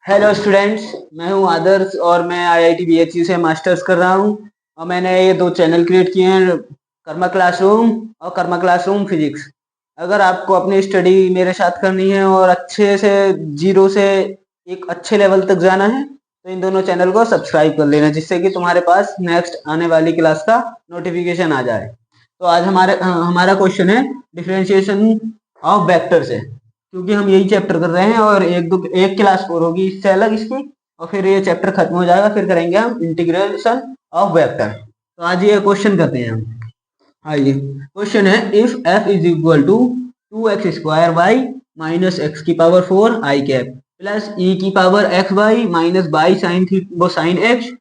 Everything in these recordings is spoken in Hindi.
हेलो स्टूडेंट्स, मैं हूं आदर्श और मैं आईआईटी बीएचयू से मास्टर्स कर रहा हूं। और मैंने ये दो चैनल क्रिएट किए हैं, कर्मा क्लासरूम और कर्मा क्लासरूम फिजिक्स। अगर आपको अपनी स्टडी मेरे साथ करनी है और अच्छे से जीरो से एक अच्छे लेवल तक जाना है तो इन दोनों चैनल को सब्सक्राइब कर लेना, जिससे कि तुम्हारे पास नेक्स्ट आने वाली क्लास का नोटिफिकेशन आ जाए। तो आज हमारा क्वेश्चन है डिफरेंशिएशन ऑफ वेक्टर से, क्योंकि हम यही चैप्टर कर रहे हैं और एक क्लास और होगी इससे अलग इसकी, और फिर ये चैप्टर खत्म हो जाएगा। फिर करेंगे हम इंटीग्रेशन ऑफ वेक्टर। तो आज ये क्वेश्चन करते हैं हम। आइए, क्वेश्चन है if f is equal to 2x² by minus x की power 4 i cap plus e की power x by minus by sine x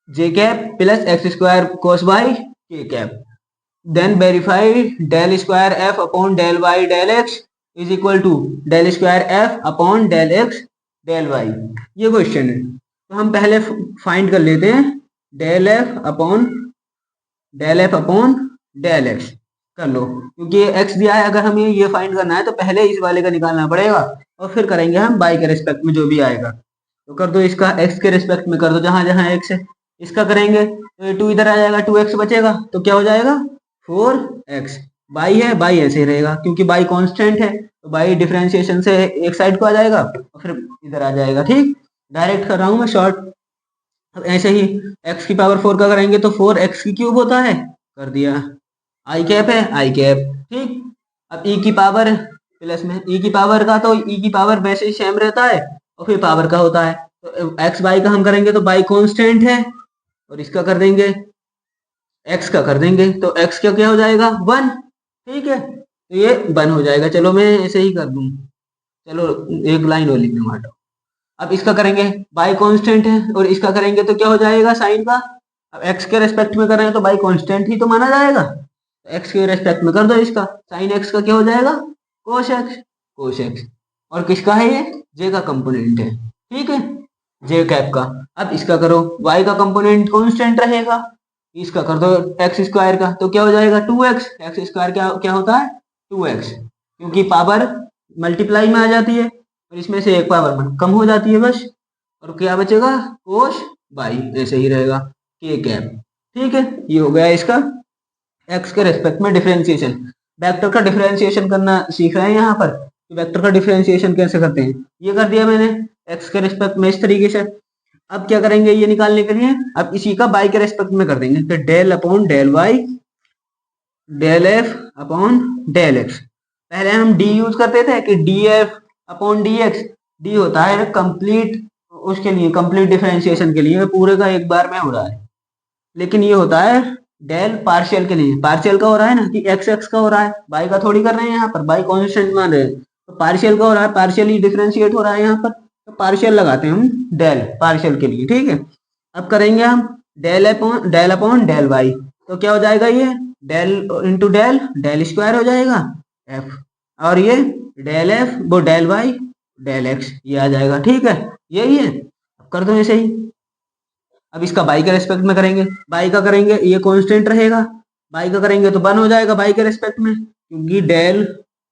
j cap plus x² cos by k cap, then verify del square f upon del y del x is equal to del square f upon del x del y. ये क्वेश्चन है, तो हम पहले फाइंड कर लेते हैं del f upon del x कर लो, क्योंकि ये एक्स दिया है। अगर हमें ये फाइंड करना है तो पहले इस वाले का निकालना पड़ेगा और फिर करेंगे हम बाई के रिस्पेक्ट में जो भी आएगा। तो कर दो, इसका एक्स के रिस्पेक्ट में कर दो, जहां जहां एक्स है। इसका करेंगे तो ये 2 इधर आ जाएगा, 2x बचेगा तो क्या हो जाएगा 4x। बाई है, बाई ऐसे ही रहेगा क्योंकि बाई कांस्टेंट है, तो बाई डिफरेंशिएशन से एक साइड को आ जाएगा और फिर इधर आ जाएगा। ठीक, डायरेक्ट कर रहा हूं मैं शॉर्ट। अब ऐसे ही x की पावर 4 का करेंगे तो 4x की क्यूब होता है, कर दिया। आई कैप है, आई कैप। ठीक, अब e की पावर प्लस में e की पावर का, तो e की पावर वैसे ही सेम रहता है और फिर पावर का होता है। तो x बाई का हम करेंगे तो बाई कांस्टेंट है, और इसका कर देंगे x का कर देंगे तो x का क्या हो जाएगा 1। ठीक है, तो ये 1 हो जाएगा। चलो मैं ऐसे ही कर दूं, चलो एक लाइन और लिख दूंगा, हटो। अब इसका करेंगे, बाई कांस्टेंट है, और इसका करेंगे तो क्या हो जाएगा साइन का। अब x के रेस्पेक्ट में कर रहे हैं तो बाई कांस्टेंट ही तो माना जाएगा, तो x के रेस्पेक्ट में कर दो इसका। साइन x का क्या हो जाएगा कोस x। और किसका है ये, j का कंपोनेंट है। ठीक है, j कैप का। अब इसका करो, y का कंपोनेंट कांस्टेंट रहेगा, इसका कर दो एक्स स्क्वायर का, तो क्या हो जाएगा 2x। एक्स स्क्वायर क्या क्या होता है 2x, क्योंकि पावर मल्टीप्लाई में आ जाती है और इसमें से एक पावर कम हो जाती है बस। और क्या बचेगा कोस बाई, ऐसे ही रहेगा के कैप। ठीक है, ये हो गया इसका एक्स के रेस्पेक्ट में डिफरेंशिएशन। वेक्टर का डिफरेंशिएशन करना सीख रहे हैं यहाँ पर, तो वेक्टर का डिफरेंशिएशन कैसे करते हैं ये कर दिया मैंने एक्स के रेस्पेक्ट में इस तरीके से। अब क्या करेंगे ये निकालने के लिए, अब इसी का बाई के रेस्पेक्ट में कर देंगे, तो del upon del y del f upon del x. पहले हम डी यूज करते थे कि d f upon d x. D होता है कंप्लीट, उसके लिए कंप्लीट डिफरेंशिएशन के लिए पूरे का एक बार में हो रहा है, लेकिन ये होता है डेल पार्शियल के लिए। पार्शियल का हो रहा है ना कि एक्स एक्स का हो रहा है, बाई का थोड़ी कर रहे हैं यहाँ पर, बाई कांस्टेंट मान रहे हैं, तो पार्शियल का हो रहा है, पार्शियली डिफरेंशिएट हो रहा है यहाँ पर, तो पार्शियल लगाते हैं हम डेल पार्शियल के लिए। ठीक है, अब करेंगे हम डेल अपॉन डेल वाई, तो क्या हो जाएगा ये del into del, del square हो जाएगा एफ, और ये डेल एफ वो डेल वाई डेल एक्स, ये आ जाएगा। ठीक है, यही है। अब कर दो ऐसे ही। अब इसका बाई के रेस्पेक्ट में करेंगे, बाई का करेंगे ये कांस्टेंट रहेगा, बाई का करेंगे तो 1 हो जाएगा बाई के रेस्पेक्ट में, क्योंकि del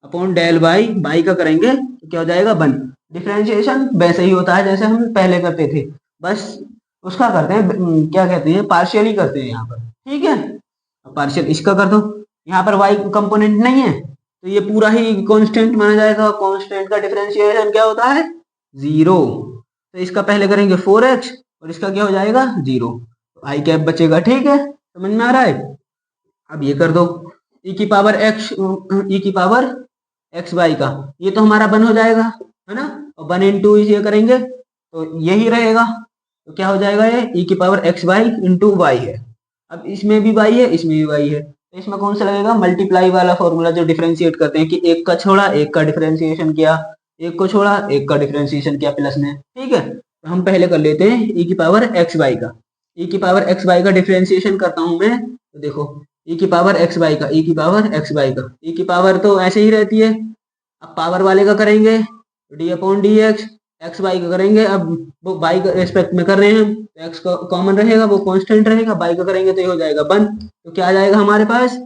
upon del y, y का करेंगे तो क्या हो जाएगा 1। डिफरेंशिएशन वैसे ही होता है जैसे हम पहले करते थे, बस उसका करते हैं क्या कहते हैं पार्शियली करते हैं यहाँ पर। ठीक है, पार्शियल इसका कर दो, यहाँ पर वाई कंपोनेंट नहीं है तो ये पूरा ही कांस्टेंट माना जाएगा। कांस्टेंट का डिफरेंशिएशन क्या होता है 0। तो इसका पहले करेंगे 4x और इसका क्या हो जाएगा 0, तो आई कैप बचेगा। ठीक है, समझ में आ रहा है। अब ये कर दो e की पावर एक्स बाई का, ये तो हमारा 1 हो जाएगा है ना, और 1 इंटू ये करेंगे तो यही रहेगा, तो क्या हो जाएगा ये e की power x y into y है। अब इसमें भी वाई है, इसमें भी वाई है, तो इसमें कौन सा लगेगा मल्टीप्लाई वाला फॉर्मूला, जो डिफरेंशिएट करते हैं कि एक का छोड़ा एक का डिफरेंशिएशन किया, एक को छोड़ा एक का डिफरेंशिएशन किया प्लस में। ठीक है, तो हम पहले कर लेते हैं e की पावर एक्स बाई का। e की पावर एक्स बाई का डिफरेंशिएशन करता हूं मैं, तो देखो e की पावर एक्स बाई का, e की पावर एक्स बाई का, e की पावर तो ऐसे ही रहती है। अब पावर वाले का करेंगे D upon d x, x by का करेंगे, अब वो बाई का रेस्पेक्ट में कर रहे हैं हम तो एक्स का कॉमन रहेगा, वो कांस्टेंट रहेगा, बाई का करेंगे तो ये हो जाएगा 1। तो क्या आ जाएगा हमारे पास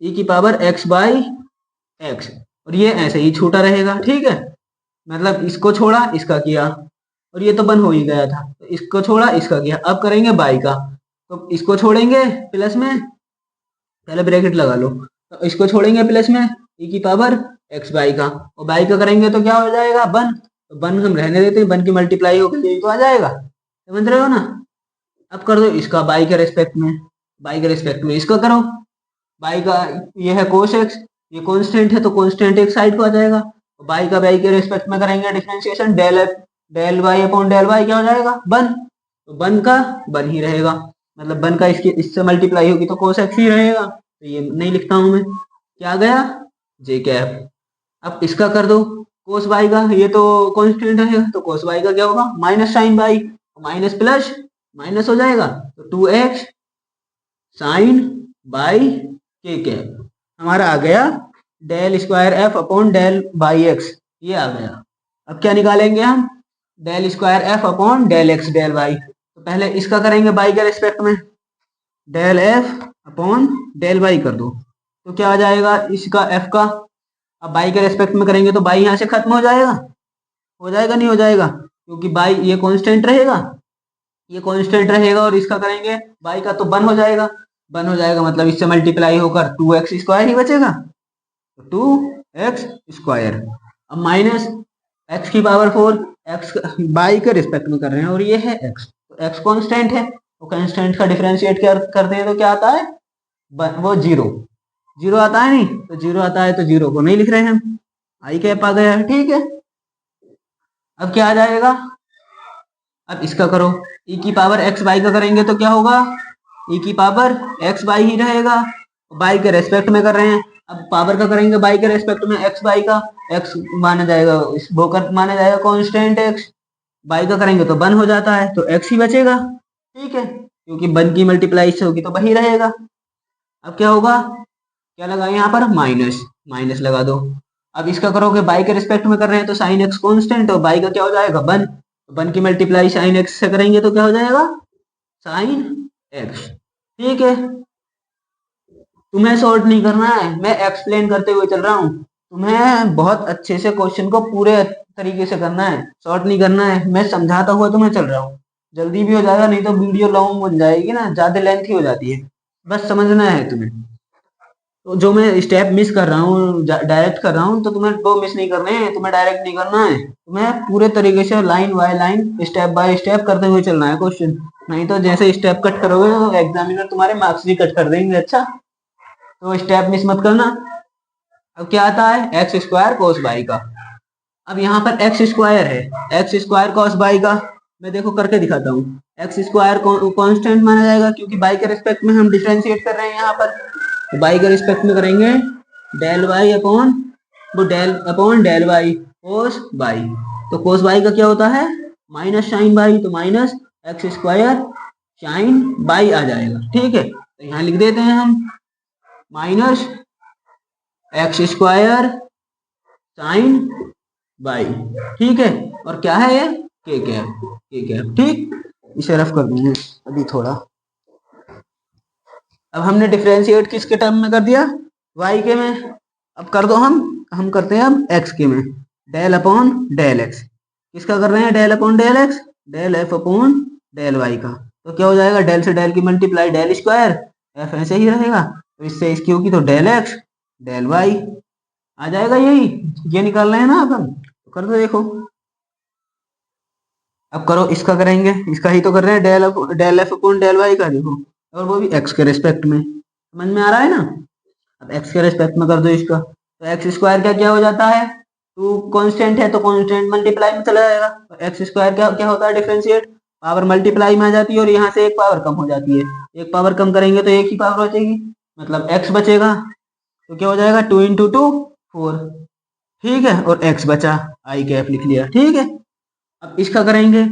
e की पावर एक्स बाई एक्स, और ये ऐसे ही छोटा रहेगा। ठीक है, मतलब इसको छोड़ा इसका किया, और ये तो 1 हो ही गया था, तो इसको छोड़ा, इसका किया। अब करेंगे बाई का, तो इसको छोड़ेंगे प्लस में, पहले ब्रैकेट लगा लो, तो इसको छोड़ेंगे प्लस में e की पावर x बाई का, और बाई का करेंगे तो क्या हो जाएगा 1, तो 1 हम रहने देते हैं, 1 की मल्टीप्लाई होकर यही तो आ जाएगा, समझ रहे हो ना। अब कर दो इसका बाई के रेस्पेक्ट में, बाई के रेस्पेक्ट में इसका करो, बाई का ये है कोस एक्स, ये कांस्टेंट है तो कांस्टेंट एक साइड को आ जाएगा, बाई का बाई के रेस्पेक्ट में करेंगे differentiation, del f del y upon del y क्या हो जाएगा 1, तो 1 का 1 ही रहेगा, मतलब 1 का इससे मल्टीप्लाई होगी तो कोस एक्स ही रहेगा, तो ये नहीं लिखता हूं मैं, क्या आ गया जे कैप। अब इसका कर दो कोस बाई का, ये तो कांस्टेंट है तो कोस बाई का क्या होगा minus sine y, minus plus minus हो जाएगा, तो 2x sign by k cap हमारा आ गया del square f upon del y x, ये आ गया। अब क्या निकालेंगे हम, del square f upon del x del y, तो पहले इसका करेंगे बाई के रिस्पेक्ट में, del f upon del y कर दो, तो क्या आ जाएगा इसका एफ का, अब बाई के रेस्पेक्ट में करेंगे तो बाई यहाँ से खत्म हो जाएगा नहीं हो जाएगा, क्योंकि बाई ये कांस्टेंट रहेगा, ये कांस्टेंट रहेगा, और इसका करेंगे बाई का तो 1 हो जाएगा, 1 हो जाएगा मतलब इससे मल्टीप्लाई होकर 2x स्क्वायर ही बचेगा, तो 2x स्क्वायर, अब माइनस x की पावर 4, x बाई के रिस्पेक्ट में कर रहे हैं और ये है x, तो x कांस्टेंट है, तो कांस्टेंट का डिफरेंशिएट करते हैं तो क्या आता है वो जीरो आता है, नहीं तो जीरो आता है तो जीरो को नहीं लिख रहे हैं हम, आई कैप आ गया है, ठीक है। अब क्या आ जाएगा, अब इसका करो e की पावर x बाई का करेंगे तो क्या होगा e की पावर x बाई ही रहेगा, बाई के रेस्पेक्ट में कर रहे हैं, अब पावर का करेंगे बाई के रेस्पेक्ट में x बाई का, x माना जाएगा इस बोकर माना जाएगा कांस्टेंट x, बाई का करेंगे तो 1 हो जाता है तो x ही बचेगा, ठीक है, क्योंकि 1 की मल्टीप्लाई से होगी तो वही रहेगा। अब क्या होगा, क्या लगा यहाँ पर माइनस, माइनस लगा दो, अब इसका करोगे बाई के रिस्पेक्ट में कर रहे हैं तो साइन एक्स कांस्टेंट, और बाई का क्या हो जाएगा 1, 1 की मल्टीप्लाई साइन एक्स से करेंगे तो क्या हो जाएगा साइन एक्स, ठीक है। तुम्हें शॉर्ट नहीं करना है, मैं एक्सप्लेन करते हुए चल रहा हूँ, तुम्हें बहुत अच्छे से क्वेश्चन को पूरे तरीके से करना है, शॉर्ट नहीं करना है, मैं समझाता हुआ तुम्हें चल रहा हूँ, जल्दी भी हो जाएगा, नहीं तो वीडियो लॉन्ग बन जाएगी ना, ज्यादा लेंथी हो जाती है, बस समझना है तुम्हें। तो जो मैं स्टेप मिस कर रहा हूँ डायरेक्ट कर रहा हूँ, तो तुम्हें वो मिस नहीं करने हैं, तुम्हें डायरेक्ट नहीं करना है, तुम्हें पूरे तरीके से line by line step by step करते हुए चलना है क्वेश्चन, नहीं तो जैसे स्टेप कट करोगे तो एग्जामिनर तुम्हारे मार्क्स भी कट कर देंगे, अच्छा तो स्टेप मिस मत करना। अब क्या आता है एक्स स्क्वायर कोस बाई का, अब यहाँ पर एक्स स्क्वायर है, एक्स स्क्वायर कॉस बाई का, मैं देखो करके दिखाता हूँ, एक्स स्क्वायर कांस्टेंट माना जाएगा क्योंकि बाई के रिस्पेक्ट में हम डिफरेंशिएट कर रहे हैं यहाँ पर, तो बाई के रिस्पेक्ट में करेंगे डेल वाई अपॉन वो del upon del y cos by, तो कोस बाई का क्या होता है माइनस साइन बाई, तो minus x square sine by आ जाएगा, ठीक है, तो यहाँ लिख देते हैं हम minus x square sine by, ठीक है, और क्या है ये के कैप, ठीक, इसे रफ कर दूंगे अभी थोड़ा। अब हमने डिफरेंशिएट किसके टर्म में कर दिया y के में, अब कर दो हम करते हैं अब x के में, डेल अपॉन डेल x, किसका कर रहे हैं del upon del x, del f upon del y का, तो क्या हो जाएगा डेल से डेल की मल्टीप्लाई डेल स्क्वायर, f ऐसे ही रहेगा, तो इससे इसकी होगी तो डेल x डेल y आ जाएगा, यही ये निकाल रहे हैं ना अब हम, तो कर दो देखो। अब करो इसका करेंगे, इसका ही तो कर रहे हैं del f upon del y का, देखो, और वो भी एक्स के रेस्पेक्ट में, समझ में आ रहा है ना। अब एक्स के रेस्पेक्ट में कर दो इसका, तो एक्स स्क्वायर क्या क्या हो जाता है, टू कांस्टेंट है तो कांस्टेंट मल्टीप्लाई में चला जाएगा, तो एक्स स्क्वायर क्या क्या होता है डिफरेंशिएट, पावर मल्टीप्लाई में आ जाती है और यहाँ से एक पावर कम हो जाती है, एक पावर कम करेंगे तो एक ही पावर बचेगी, मतलब एक्स बचेगा, तो क्या हो जाएगा 2 × 2 4, ठीक है, और एक्स बचा, आई कैप लिख लिया, ठीक है। अब इसका करेंगे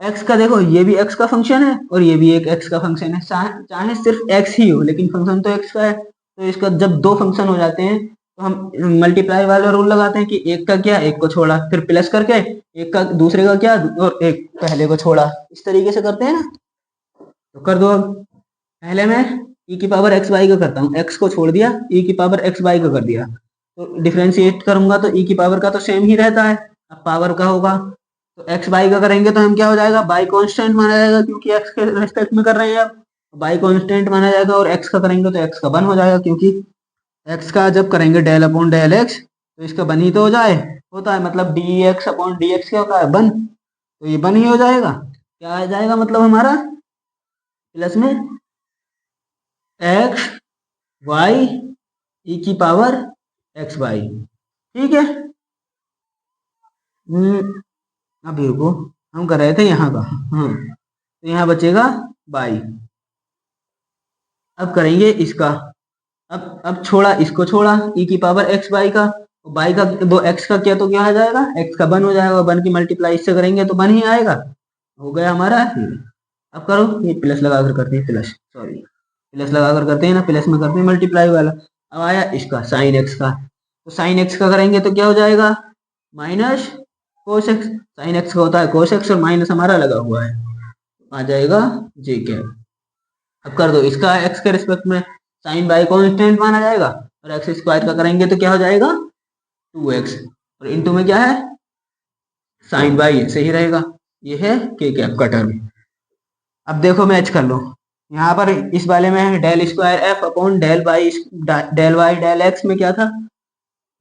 x का, देखो ये भी x का फंक्शन है और ये भी एक x का फंक्शन है, चाहे सिर्फ x ही हो लेकिन फंक्शन तो x का है, तो इसका जब दो फंक्शन हो जाते हैं तो हम मल्टीप्लाई वाला रूल लगाते हैं कि एक का क्या एक को छोड़ा, फिर प्लस करके एक का दूसरे का क्या और एक पहले को छोड़ा, इस तरीके से करते हैं ना। तो कर दो, अब पहले मैं e की पावर x y का करता हूँ, x को छोड़ दिया, e की पावर x y का कर दिया, तो डिफ्रेंशिएट करूंगा तो e की पावर का तो सेम ही रहता है, अब पावर का होगा तो तो एक्स बाई का करेंगे तो हम क्या हो जाएगा, बाई कांस्टेंट माना जाएगा क्योंकि एक्स के रेस्पेक्ट में कर रहे हैं अब, बाई कांस्टेंट माना जाएगा। और एक्स का करेंगे तो एक्स का वन हो जाएगा, क्योंकि एक्स का जब करेंगे डेल अपॉन डेल एक्स तो इसका वन ही तो हो जाए होता है, मतलब D x upon d x क्या होता है, वन। तो ये वन ही हो जाएगा, क्या आ जाएगा मतलब हमारा प्लस में एक्स वाई ई की पावर एक्स वाई। ठीक है। अभी रुको, हम कर रहे थे यहाँ का, हाँ तो यहाँ बचेगा बाई। अब करेंगे इसका, अब छोड़ा इसको, छोड़ा ई की पावर एक्स बाई का, बाई का दो एक्स का किया तो क्या आ जाएगा, एक्स का वन हो जाएगा, वन की मल्टीप्लाई इससे करेंगे तो वन ही आएगा, हो गया हमारा। अब करो, ये प्लस लगा कर करते हैं, प्लस सॉरी प्लस लगा कर करते हैं ना, प्लस में करते हैं मल्टीप्लाई वाला। अब आया इसका साइन एक्स का, तो साइन एक्स का करेंगे तो क्या हो जाएगा, minus cos x, sign x का होता है कोस एक्स और माइनस हमारा लगा हुआ है, आ जाएगा जे के। अब कर दो इसका एक्स के रिस्पेक्ट में, साइन बाई कांस्टेंट माना जाएगा, और एक्स स्क्वायर का करेंगे तो क्या हो जाएगा 2x, और इनटू में क्या है साइन बाई, ऐसे ही रहेगा। ये है के कैप का टर्म। अब देखो मैच कर लो, यहाँ पर इस वाले में del square f upon del y del x में क्या था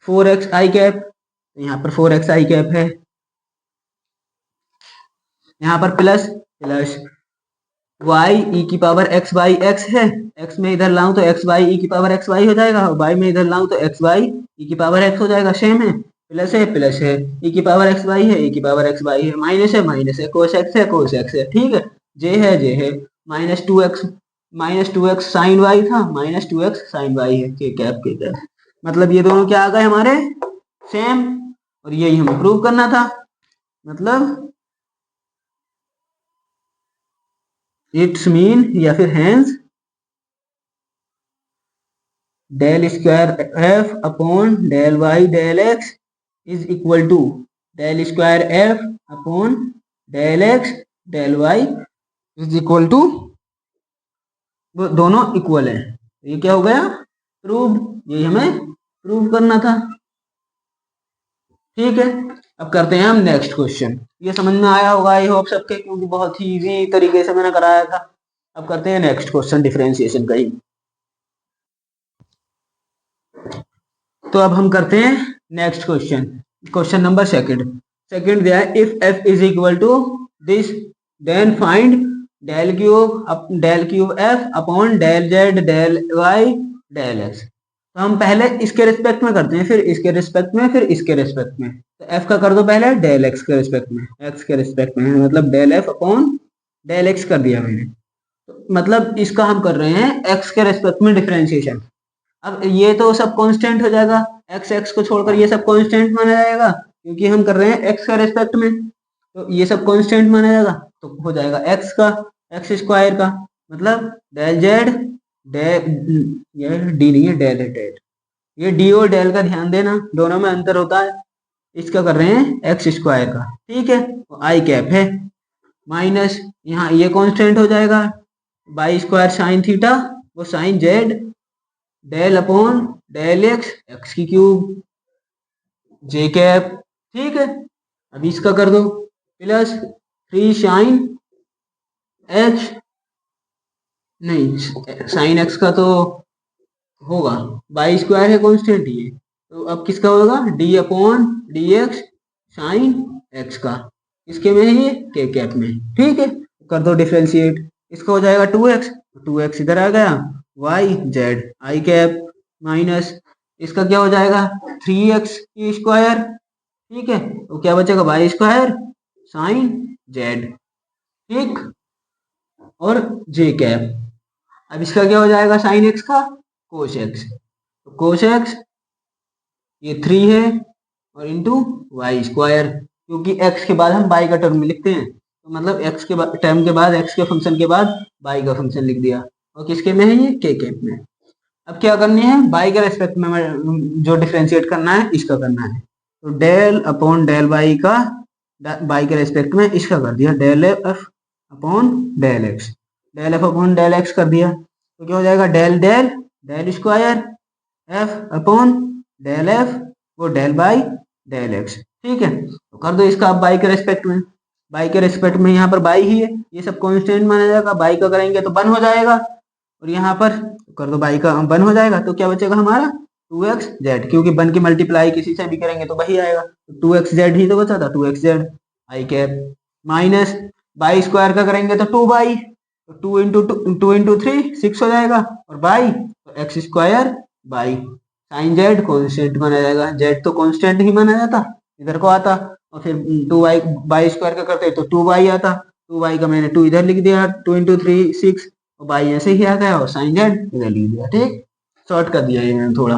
4x आई कैप, तो यहाँ पर 4x आई कैप है, यहाँ पर प्लस प्लस y ई की पावर एक्स बाई एक्स है, x में इधर लाऊं तो एक्स बाई ई की पावर एक्स वाई हो जाएगा, और y में इधर लाऊं तो एक्स बाई ई की पावर एक्स हो जाएगा, सेम है, प्लस है ई की पावर एक्स बाई है, ई की पावर एक्स बाई है, माइनस है कोस एक्स है, कोस एक्स है। ठीक है, जे है minus two x sine y था, minus two x sine y है, के कैप, मतलब ये दोनों क्या आ गए हमारे सेम, और यही हमें प्रूव करना था, मतलब इट्स मीन या फिर hence del square f upon del y del x is equal to del square f upon del x del y is equal to, वो दोनों इक्वल है, ये क्या हो गया प्रूव, ये हमें प्रूव करना था। ठीक है, अब करते हैं हम नेक्स्ट क्वेश्चन, ये समझ में आया होगा आई होप सबके, क्योंकि बहुत ही इजी तरीके से मैंने कराया था। अब करते हैं नेक्स्ट क्वेश्चन डिफरेंशिएशन का ही। तो अब हम करते हैं next question, question number second दिया है, if f is equal to this then find del cube f upon del z del y del x. तो हम पहले इसके रिस्पेक्ट में करते हैं, फिर इसके रिस्पेक्ट में, फिर इसके रिस्पेक्ट में। तो f का कर दो पहले डेल एक्स के रिस्पेक्ट में, x के रिस्पेक्ट में मतलब del f upon del x कर दिया मैंने, तो मतलब इसका हम कर रहे हैं x के रिस्पेक्ट में डिफरेंशिएशन। अब ये तो सब कांस्टेंट हो जाएगा, x को छोड़कर ये सब कांस्टेंट माना जाएगा, क्योंकि हम कर रहे हैं x का रेस्पेक्ट में, तो ये सब कांस्टेंट माना जाएगा, तो हो जाएगा x का एक्स स्क्वायर का, मतलब डेल जेड डेल, ये डी नहीं है डेल है डेल, ये डी और डेल का ध्यान देना, दोनों में अंतर होता है। इसका कर रहे हैं एक्स स्क्वायर का, ठीक है, आई कैप है, माइनस यहाँ ये कांस्टेंट हो जाएगा बाई स्क्वायर साइन थीटा, वो sine z del upon del x की क्यूब जे कैप। ठीक है, अब इसका कर दो प्लस 3 साइन एक्स, नहीं साइन एक्स का तो होगा बाई स्क्वायर है कांस्टेंट ये, तो अब किसका होगा D upon d x sign x का, इसके में है ये के कैप में। ठीक है, कर दो डिफ्रेंशिएट, इसका हो जाएगा 2x इधर आ गया, y z i cap minus इसका क्या हो जाएगा 3x की स्क्वायर। ठीक है, तो क्या बचेगा वाई स्क्वायर साइन जेड, ठीक, और जे कैप। अब इसका क्या हो जाएगा साइन एक्स का कोस एक्स, तो कोस एक्स ये 3 है और इंटू वाई स्क्वायर, क्योंकि x के बाद हम बाई का टर्म लिखते हैं, तो मतलब x के टर्म के बाद x के फंक्शन के बाद बाई का फंक्शन लिख दिया, और किसके में है ये के कैप में। अब क्या करनी है बाई के रेस्पेक्ट में जो डिफ्रेंशिएट करना है इसका करना है, तो डेल अपॉन डेल बाई का बाई के रेस्पेक्ट में इसका कर दिया del f upon del x, del f upon del x कर दिया, तो क्या हो जाएगा del del del square f upon del f वो डेल बाई डेल एक्स। ठीक है, तो कर दो इसका अब बाई के रेस्पेक्ट में। बाई के रेस्पेक्ट में यहाँ पर बाई ही है, ये सब कांस्टेंट माना जाएगा, बाई का करेंगे तो 1 हो जाएगा, और यहाँ पर कर दो बाई का 1 हो जाएगा, तो क्या बचेगा हमारा 2xz, क्योंकि 1 की मल्टीप्लाई किसी से भी करेंगे तो वही आएगा, तो 2xz ही तो बचा था, 2xz I cap minus by square का करेंगे तो 2y, तो 2 इंटू 3 6 हो जाएगा, और बाई तो x square by sine Z constant माना जाएगा, जेड तो कॉन्स्टेंट ही माना जाता, इधर को आता, और फिर 2y बाई स्क्वायर का करते तो 2y आता, 2y का मैंने 2 इधर लिख दिया, 2 इंटू 3 6, और बाई ऐसे ही आ गया, और साइन जेड इधर लिख दिया। ठीक, शॉर्ट कर दिया ये मैंने थोड़ा,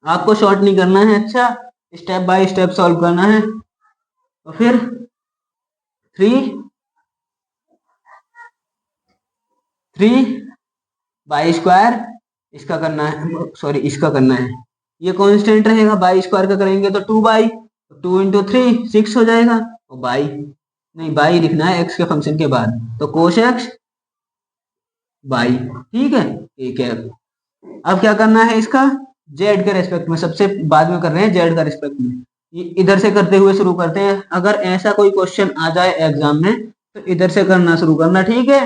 आपको शॉर्ट नहीं करना है, अच्छा स्टेप बाय स्टेप सॉल्व करना है। तो फिर 3 बाई स्क्वायर इसका करना है, सॉरी इसका करना है, ये कांस्टेंट रहेगा, बाई स्क्वायर का करेंगे तो 2y, 2 इंटू 3 6 हो जाएगा, और बाई नहीं बाई लिखना है एक्स के फंक्शन के बाद, तो कोस एक्स बाई। ठीक है, ठीक है, अब क्या करना है इसका जेड के रेस्पेक्ट में, सबसे बाद में कर रहे हैं जेड का रेस्पेक्ट में, इधर से करते हुए शुरू करते हैं, अगर ऐसा कोई क्वेश्चन आ जाए एग्जाम में तो इधर से करना शुरू करना। ठीक है,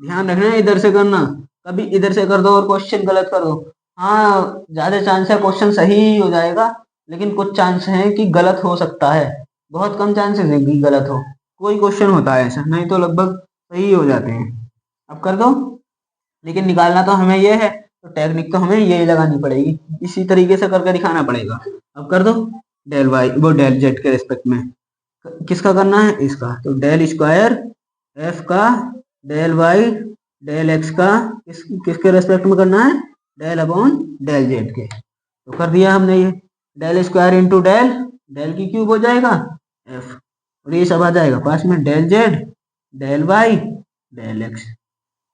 ध्यान रखना है इधर से करना, कभी इधर से कर दो और क्वेश्चन गलत कर दो, हाँ ज्यादा चांस है क्वेश्चन सही ही हो जाएगा, लेकिन कुछ चांस है कि गलत हो सकता है, बहुत कम चांसेस है कि गलत हो, कोई क्वेश्चन होता है ऐसा, नहीं तो लगभग सही हो जाते हैं। अब कर दो, लेकिन निकालना तो हमें ये है, तो टेक्निक तो हमें ये लगानी पड़ेगी, इसी तरीके से करके दिखाना पड़ेगा। अब कर दो डेल वाई वो डेल जेड के रिस्पेक्ट में, किसका करना है इसका, तो डेल स्क्वायर एफ का डेल वाई डेल एक्स का किसके रेस्पेक्ट में करना है, डेल अपॉन डेल जेड के, तो कर दिया हमने ये, del square into del, del की क्यूब हो जाएगा एफ, और ये सब आ जाएगा पास में del z del y del x.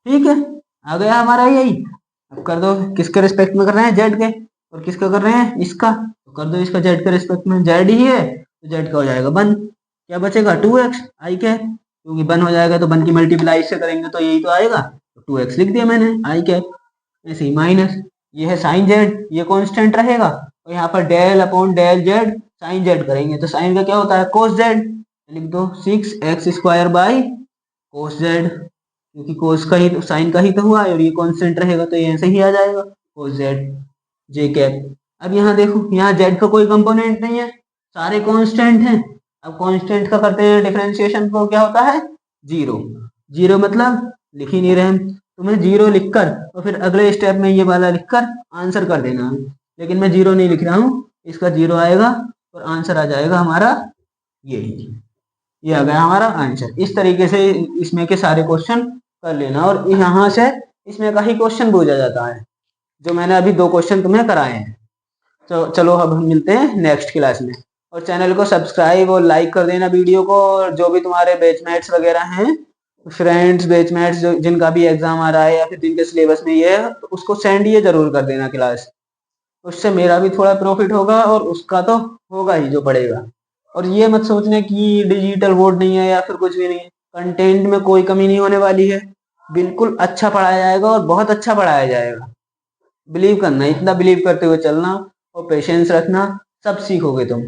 ठीक है, आ गया हमारा यही। अब कर दो किसके रिस्पेक्ट में कर रहे हैं, जेड के, और किसका कर रहे हैं इसका, तो कर दो इसका जेड के रिस्पेक्ट में, जेड ही है तो जेड का हो जाएगा 1, क्या बचेगा 2x आई कैप, क्योंकि 1 हो जाएगा तो 1 की मल्टीप्लाई से करेंगे तो यही तो आएगा, तो 2x लिख दिया मैंने आई कैप, ऐसे ही माइनस ये है साइन जेड, ये कांस्टेंट रहेगा, और यहाँ पर del upon del z sine z करेंगे तो साइन का क्या होता है कोस जेड, लिख दो 6x square by cos Z, क्योंकि कोस का ही साइन का ही तो हुआ है, और ये कांस्टेंट रहेगा तो ये ऐसे ही आ जाएगा कोस जेड जे कैप। अब यहाँ देखो यहाँ जेड का कोई कंपोनेंट नहीं है, सारे कांस्टेंट हैं, अब कांस्टेंट का करते हैं डिफरेंशिएशन, को क्या होता है जीरो, जीरो मतलब लिख ही नहीं रहे हम, तुम्हें जीरो लिखकर और फिर अगले स्टेप में ये वाला लिखकर आंसर कर देना है, लेकिन मैं जीरो नहीं लिख रहा हूँ, इसका जीरो आएगा और आंसर आ जाएगा हमारा यही, ये आ गया हमारा आंसर। इस तरीके से इसमें के सारे क्वेश्चन कर लेना, और यहाँ से इसमें का ही क्वेश्चन पूछा जाता है, जो मैंने अभी 2 क्वेश्चन तुम्हें कराए हैं। तो चलो अब हम मिलते हैं नेक्स्ट क्लास में, और चैनल को सब्सक्राइब और लाइक कर देना वीडियो को, और जो भी तुम्हारे बैचमेट्स वगैरह हैं, फ्रेंड्स बैचमेट्स जो जिनका भी एग्जाम आ रहा है या फिर जिनके सिलेबस में ये है, तो उसको सेंड ये जरूर कर देना क्लास, उससे मेरा भी थोड़ा प्रॉफिट होगा और उसका तो होगा ही जो पड़ेगा। और ये मत सोचने कि डिजिटल बोर्ड नहीं है या फिर कुछ भी नहीं है, कंटेंट में कोई कमी नहीं होने वाली है, बिल्कुल अच्छा पढ़ाया जाएगा और बहुत अच्छा पढ़ाया जाएगा, बिलीव करना, इतना बिलीव करते हुए चलना और पेशेंस रखना, सब सीखोगे तुम।